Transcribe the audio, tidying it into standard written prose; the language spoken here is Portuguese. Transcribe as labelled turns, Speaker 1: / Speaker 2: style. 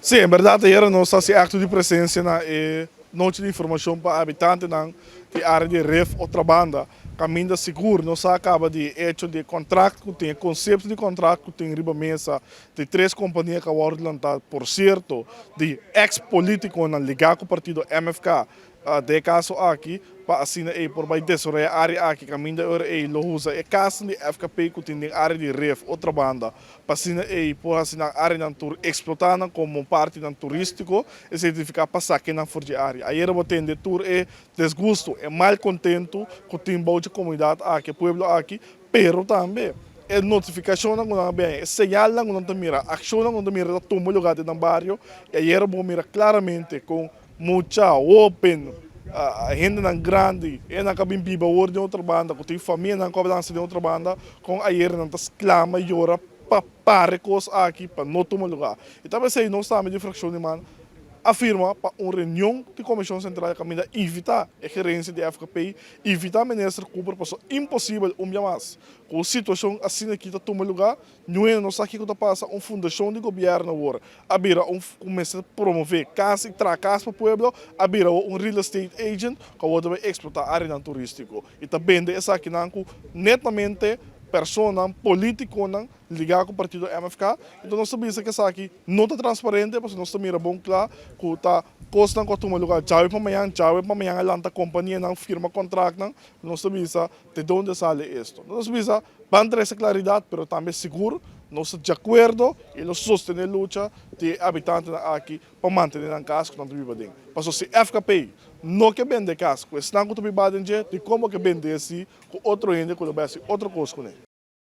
Speaker 1: Sim, em verdade, era nossa acto de presença na noite de informação para habitantes na área de ref outra banda. Caminho seguro, nós acaba de hecho de contrato que tem conceito de contrato que tem riba mesa de três companhias que agora lançadas, por certo, de ex-político na ligar com o partido MFK. De caso aqui, para assinar por vai descer a área aqui, caminho da hora e lo usa. E caso de FKP que tem área de ref outra banda, para assinar por assinar área na tour explotando como parte do turístico, e significa passar aqui na fora de área. Aí eu vou ter de tour e desgosto, é mal contento com o timbo de comunidade aqui, pueblo aqui, pero também é notificação não bem, é señal não mira, ação não mira da todo lugar do barrio, e aí eu vou mirar claramente com mucha open a gente não grande e não cabem piba de outra banda com tem família não cabe dança de outra banda com a não tá clama e ora para coisas aqui para não tomar lugar e também sei não está de fração de mano afirma para uma reunião de Comissão Central de Caminho evitar a gerência de FKP, evitar a ministra Cooper, porque é impossível mais. Com a situação assim aqui está tomando lugar, não é nossa aqui que está passando uma fundação de governo agora, abrir começa a promover casa e casa para o povo, abrir real estate agent que vai explotar a área turística. E também essa aqui netamente persona político ligar com o partido MFK. Então nós sabemos que essa aqui não está transparente, porque nós também é bom claro que está costa com o lugar já para amanhã a lanta companhia não firma contrato, nós sabemos de onde sai isto. Nós sabemos para ter essa claridade, mas também seguro, nós de acordo e nós sostener a luta de habitantes aqui para manter a casa que não vive bem. Porque se FKP não quer vender casa, se não quer vender de como que vender se com outro índio, com outro coisa.